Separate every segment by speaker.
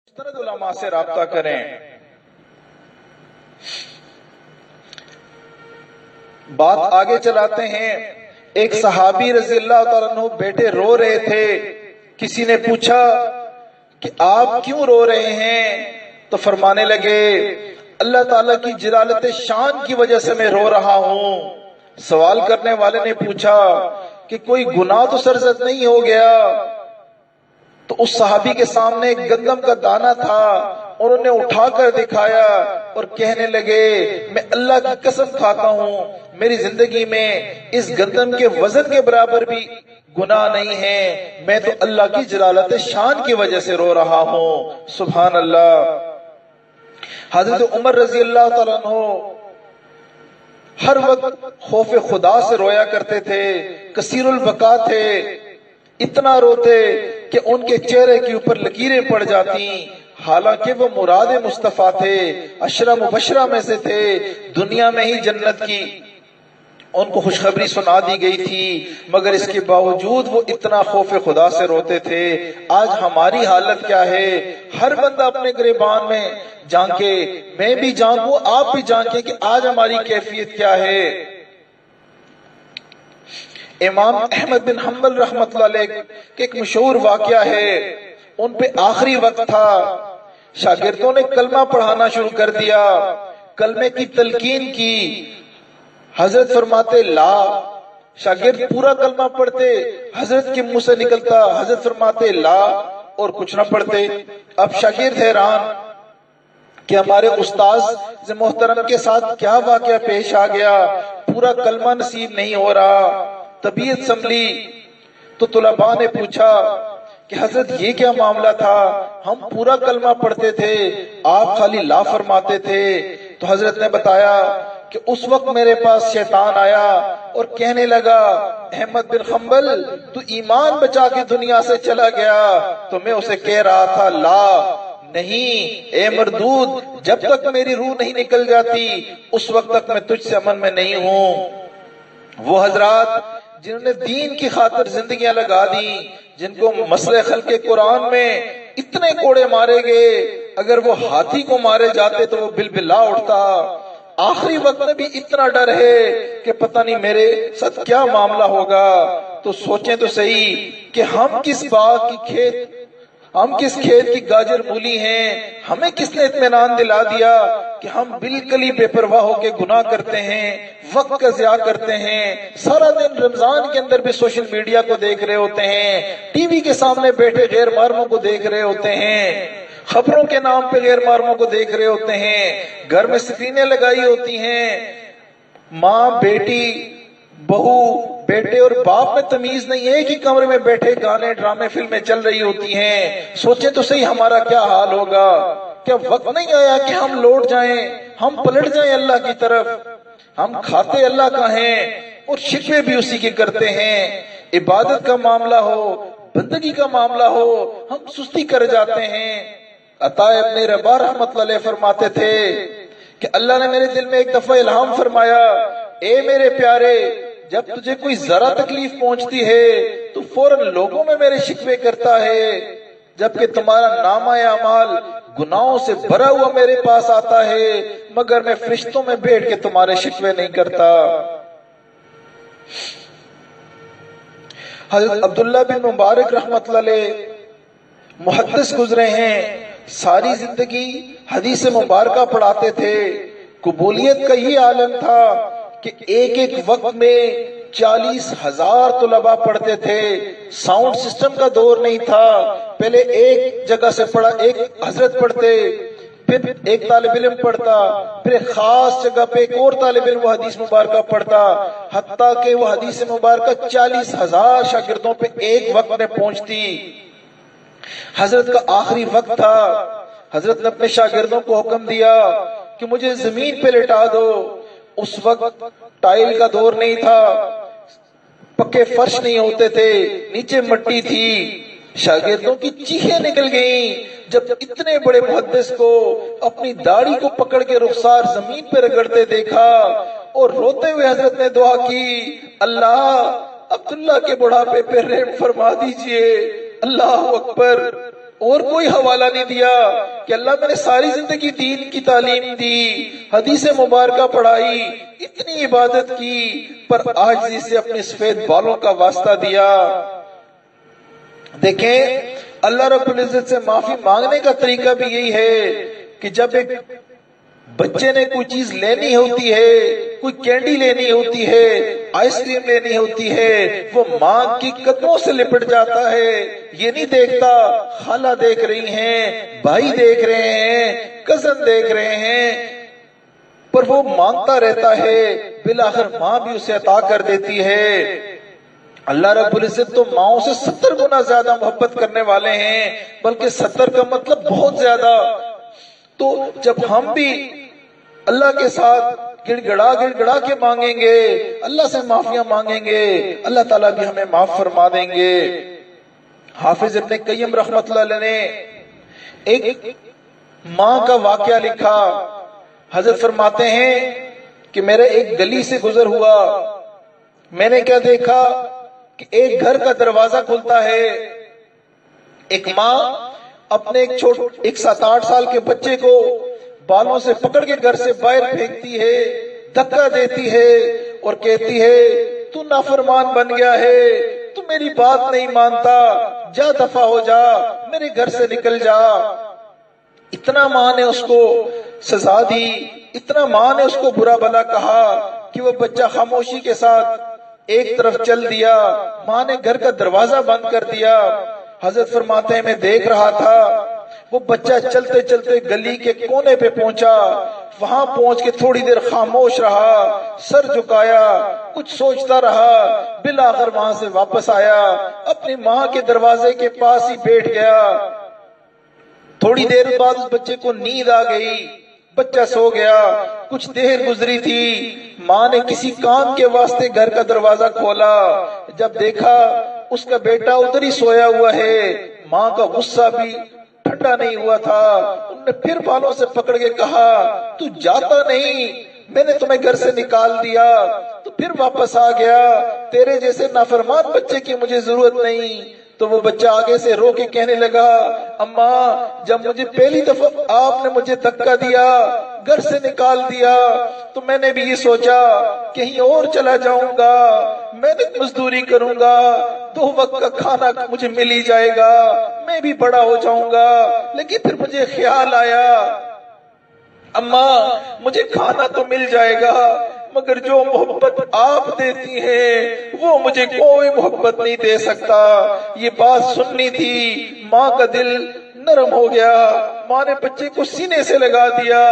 Speaker 1: مستند علماء سے رابطہ کریں۔ بات آگے چلاتے ہیں۔ ایک صحابی رضی اللہ تعالیٰ عنہ بیٹے رو رہے تھے، کسی نے پوچھا کہ آپ کیوں رو رہے ہیں؟ تو فرمانے لگے اللہ تعالیٰ کی جلالت شان کی وجہ سے میں رو رہا ہوں۔ سوال کرنے والے نے پوچھا کہ کوئی گناہ تو سرزد نہیں ہو گیا؟ تو اس صحابی کے سامنے ایک گندم کا دانہ تھا اور انہیں اٹھا کر دکھایا اور کہنے لگے میں اللہ کی قسم کھاتا ہوں میری زندگی میں اس گندم کے وزن کے برابر بھی گناہ نہیں ہے، میں تو اللہ کی جلالت شان کی وجہ سے رو رہا ہوں۔ سبحان اللہ۔ حضرت عمر رضی اللہ تعالیٰ عنہ ہر وقت خوف خدا سے رویا کرتے تھے، کثیر البکا تھے، اتنا روتے کہ ان کے چہرے کے اوپر لکیریں پڑ جاتی، حالانکہ وہ مراد مصطفیٰ تھے، عشرہ مبشرہ میں سے تھے، دنیا میں ہی جنت کی ان کو خوشخبری سنا دی گئی تھی، مگر اس کے باوجود وہ اتنا خوف خدا سے روتے تھے۔ آج ہماری حالت کیا ہے؟ ہر بندہ اپنے گریبان میں جھانکے، میں بھی جھانکوں، آپ بھی جھانکیں کہ آج ہماری کیفیت کیا ہے۔ امام احمد بن حنبل رحمۃ اللہ علیہ کہ ایک مشہور واقعہ ہے، ان پہ آخری وقت تھا، شاگردوں نے کلمہ پڑھانا شروع کر دیا، کلمے کی تلقین کی، حضرت فرماتے لا، شاگرد پورا کلمہ پڑھتے، حضرت کے منہ سے نکلتا، حضرت فرماتے لا، اور کچھ نہ پڑھتے۔ اب شاگرد حیران کہ ہمارے استاذ محترم کے ساتھ کیا واقعہ پیش آ گیا، پورا کلمہ نصیب نہیں ہو رہا۔ طبیعت سنبھلی تو طلباء نے پوچھا کہ حضرت یہ کیا معاملہ تھا، ہم پورا کلمہ پڑھتے تھے، آپ خالی لا فرماتے تھے۔ تو حضرت نے بتایا کہ اس وقت میرے پاس شیطان آیا اور کہنے لگا احمد بن حنبل تو ایمان بچا کے دنیا سے چلا گیا، تو میں اسے کہہ رہا تھا لا نہیں اے مردود، جب تک میری روح نہیں نکل جاتی اس وقت تک میں تجھ سے امن میں نہیں ہوں۔ وہ حضرات جنہوں نے دین کی خاطر زندگیاں لگا دی، جن کو مسئلہ خلق قرآن میں اتنے کوڑے مارے گئے، اگر وہ ہاتھی کو مارے جاتے تو وہ بلبلا اٹھتا، آخری وقت میں بھی اتنا ڈر ہے کہ پتہ نہیں میرے ساتھ کیا معاملہ ہوگا۔ تو سوچیں تو صحیح کہ ہم کس باغ کی کھیت، ہم کس کھیت کی گاجر مولی ہیں، ہمیں کس نے اطمینان دلا دیا کہ ہم بالکل ہی بے پرواہ ہو کے گناہ کرتے ہیں، وقت کا ضیاع کرتے ہیں، سارا دن رمضان کے اندر بھی سوشل میڈیا کو دیکھ رہے ہوتے ہیں، ٹی وی کے سامنے بیٹھے غیر محرموں کو دیکھ رہے ہوتے ہیں، خبروں کے نام پہ غیر محرموں کو دیکھ رہے ہوتے ہیں، گھر میں سکرینیں لگائی ہوتی ہیں، ماں بیٹی بہو بیٹے اور باپ میں تمیز نہیں ہے، ایک ہی کمرے میں بیٹھے گانے ڈرامے فلمیں چل رہی ہوتی ہیں۔ سوچیں تو صحیح ہمارا کیا حال ہوگا۔ کیا وقت نہیں آیا کہ ہم لوٹ جائیں، ہم پلٹ جائیں اللہ کی طرف؟ ہم کھاتے اللہ کا ہیں اور شکوے بھی اسی کے کرتے ہیں۔ عبادت کا معاملہ ہو، بندگی کا معاملہ ہو، ہم سستی کر جاتے ہیں۔ عطا ابن رباح رحمۃ اللہ علیہ فرماتے تھے کہ اللہ نے میرے دل میں ایک دفعہ الہام فرمایا، اے میرے پیارے، جب تجھے کوئی ذرا تکلیف پہنچتی ہے تو فوراً لوگوں میں میرے شکوے کرتا ہے، جبکہ تمہارا نامہ اعمال گناہوں سے بھرا ہوا میرے پاس آتا ہے، مگر میں فرشتوں میں بیٹھ کے تمہارے شکوے نہیں کرتا۔ حضرت عبداللہ بن مبارک رحمۃ اللہ علیہ محدث گزرے ہیں، ساری زندگی حدیث مبارکہ پڑھاتے تھے، قبولیت کا یہ عالم تھا کہ ایک ایک وقت میں 40,000 طلباء پڑھتے تھے، ساؤنڈ سسٹم کا دور نہیں تھا، پہلے ایک جگہ سے پڑھا، ایک حضرت پڑھتے، پھر ایک طالب علم پڑھتا، پھر ایک خاص جگہ پہ ایک اور طالب علم وہ حدیث مبارکہ پڑھتا، حتیٰ کہ وہ حدیث مبارکہ 40,000 شاگردوں پہ ایک وقت میں پہنچتی۔ حضرت کا آخری وقت تھا، حضرت نے اپنے شاگردوں کو حکم دیا کہ مجھے زمین پہ لٹا دو۔ اس وقت ٹائل کا دور نہیں تھا، پکے فرش نہیں ہوتے تھے، نیچے مٹی تھی۔ شاگردوں کی چیخیں نکل گئیں جب اتنے بڑے محدث کو اپنی داڑھی کو پکڑ کے رخسار زمین پہ رگڑتے دیکھا، اور روتے ہوئے حضرت نے دعا کی، اللہ عبداللہ کے بڑھاپے پہ رحم فرما دیجئے۔ اللہ اکبر۔ اور کوئی حوالہ نہیں دیا کہ اللہ میں نے ساری زندگی دین کی تعلیم دی، حدیث مبارکہ پڑھائی، اتنی عبادت کی، پر عاجزی سے اپنے سفید بالوں کا واسطہ دیا۔ دیکھیں اللہ رب العزت سے معافی مانگنے کا طریقہ بھی یہی ہے کہ جب ایک بچے نے کوئی چیز لینی ہوتی ہے، کوئی کینڈی لینی ہوتی ہے، آئس کریم لینی ہوتی ہے، وہ ماں کی قدموں سے لپٹ جاتا ہے، یہ نہیں دیکھتا خالہ دیکھ رہی ہیں، بھائی دیکھ رہے ہیں، کزن دیکھ رہے ہیں، پر وہ مانگتا رہتا ہے، بالآخر ماں بھی اسے عطا کر دیتی ہے۔ اللہ رب العزت تو ماؤں سے 70 گنا زیادہ محبت کرنے والے ہیں، بلکہ 70 کا مطلب بہت زیادہ۔ تو جب ہم بھی اللہ کے ساتھ گڑ گڑا کے مانگیں گے، اللہ سے معافیاں مانگیں گے، اللہ تعالیٰ بھی ہمیں معاف فرما دیں گے۔ حافظ ابن قیم رحمت اللہ علیہ نے ایک ماں کا واقعہ لکھا۔ حضرت فرماتے ہیں کہ میرے ایک گلی سے گزر ہوا، میں نے کیا دیکھا کہ ایک گھر کا دروازہ کھلتا ہے، ایک ماں اپنے ایک 7-8 سال کے بچے کو بالوں سے پکڑ کے گھر سے باہر پھینکتی ہے، دھکا دیتی ہے اور کہتی ہے تو نافرمان بن گیا ہے، تو میری بات نہیں مانتا، جا دفع ہو جا، میرے گھر سے نکل جا۔ اتنا ماں نے اس کو سزا دی، اتنا ماں نے اس کو برا بھلا کہا کہ وہ بچہ خاموشی کے ساتھ ایک طرف چل دیا۔ ماں نے گھر کا دروازہ بند کر دیا۔ حضرت فرماتے ہیں میں دیکھ رہا تھا، وہ بچہ چلتے چلتے گلی کے کونے پہ پہنچا، وہاں پہنچ کے تھوڑی دیر خاموش رہا، سر جھکایا، کچھ سوچتا رہا، بالآخر وہاں سے واپس آیا، اپنی ماں کے دروازے کے پاس ہی بیٹھ گیا۔ تھوڑی دیر بعد اس بچے کو نیند آ گئی، بچہ سو گیا۔ کچھ دیر گزری تھی، ماں نے کسی کام کے واسطے گھر کا دروازہ کھولا، جب دیکھا اس کا بیٹا ادھر ہی سویا ہوا ہے، ماں کا غصہ بھی ٹھنڈا نہیں ہوا تھا۔ انہوں نے پھر بالوں سے پکڑ کے کہا تو جاتا نہیں، میں نے تمہیں گھر سے نکال دیا تو پھر واپس آ گیا، تیرے جیسے نافرمان بچے کی مجھے ضرورت نہیں۔ تو وہ بچہ آگے سے رو کے کہنے لگا اماں جب مجھے پہلی دفعہ آپ نے مجھے دھکا دیا، گھر سے نکال دیا، تو میں نے بھی یہ سوچا کہیں اور چلا جاؤں گا، میں نے مزدوری کروں گا، 2 وقت کا کھانا مجھے مل ہی جائے گا، میں بھی بڑا ہو جاؤں گا۔ لیکن پھر مجھے خیال آیا اماں مجھے کھانا تو مل جائے گا، مگر جو محبت آپ دیتی ہیں وہ مجھے کوئی محبت نہیں دے سکتا۔ یہ بات سننی تھی، ماں کا دل نرم ہو گیا، ماں نے بچے کو سینے سے لگا دیا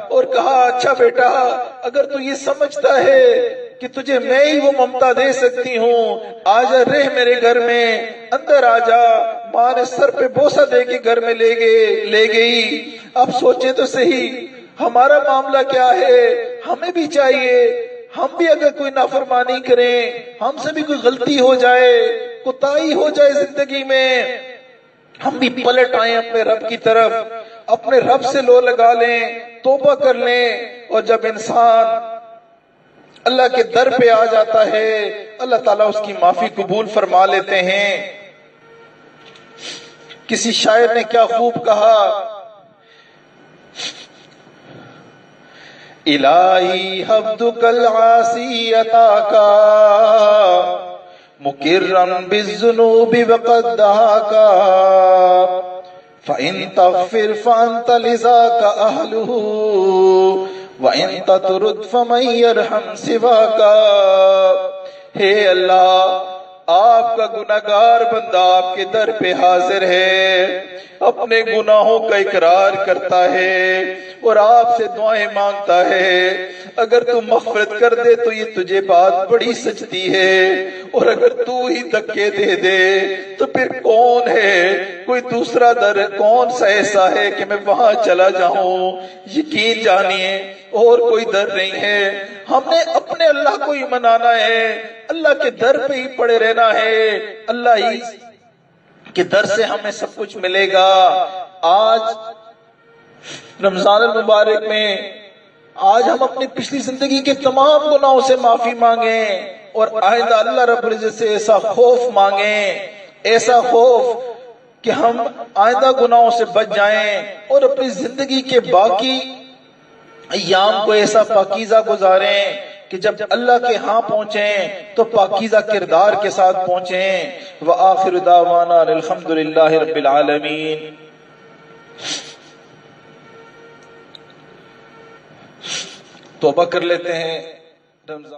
Speaker 1: اور کہا اچھا بیٹا اگر تو یہ سمجھتا ہے کہ تجھے میں ہی وہ ممتا دے سکتی ہوں، آجا رہ میرے گھر میں، اندر آجا۔ ماں نے سر پہ بوسہ دے کے گھر میں لے گئی۔ اب سوچیں تو صحیح ہمارا معاملہ کیا ہے، ہمیں بھی چاہیے ہم بھی اگر کوئی نافرمانی کریں، ہم سے بھی کوئی غلطی ہو جائے، کوتاہی ہو جائے زندگی میں، ہم بھی پلٹ آئیں اپنے رب کی طرف، اپنے رب سے لو لگا لیں، توبہ کر لیں۔ اور جب انسان اللہ کے در پہ آ جاتا ہے اللہ تعالیٰ اس کی معافی قبول فرما لیتے ہیں۔ کسی شاعر نے کیا خوب کہا الہی حبدک العاصی عطاکا مکرم بالذنوب وقد دہاکا فإن تغفر فأنت لذاک اہلہ وإن تطرد فمن یرحم سواکا۔ ہے اللہ آپ کا گناہگار بندہ آپ کے در پہ حاضر ہے، اپنے گناہوں کا اقرار کرتا ہے اور آپ سے دعائیں مانگتا ہے، اگر تو مغفرت کر دے تو یہ تجھے بات بڑی سچتی ہے، اور اگر تو ہی دھکے دے دے تو پھر کون ہے، کوئی دوسرا در کون سا ایسا ہے کہ میں وہاں چلا جاؤں؟ یقین جانیے اور کوئی در نہیں ہے، ہم نے اپنے اللہ کو ہی منانا ہے، اللہ کے در پہ ہی پڑے رہنا ہے، اللہ ہی کے در سے ہمیں سب کچھ ملے گا۔ آج رمضان المبارک میں آج ہم اپنی پچھلی زندگی کے تمام گناہوں سے معافی مانگیں اور آئندہ اللہ رب العزت سے ایسا خوف مانگیں، ایسا خوف کہ ہم آئندہ گناہوں سے بچ جائیں اور اپنی زندگی کے باقی ایام کو ایسا پاکیزہ گزاریں کہ جب اللہ کے ہاں پہنچیں تو پاکیزہ کردار کے ساتھ پہنچیں۔ وآخر دعوانا الحمدللہ رب العالمین۔ توبہ کر لیتے ہیں۔ رمضان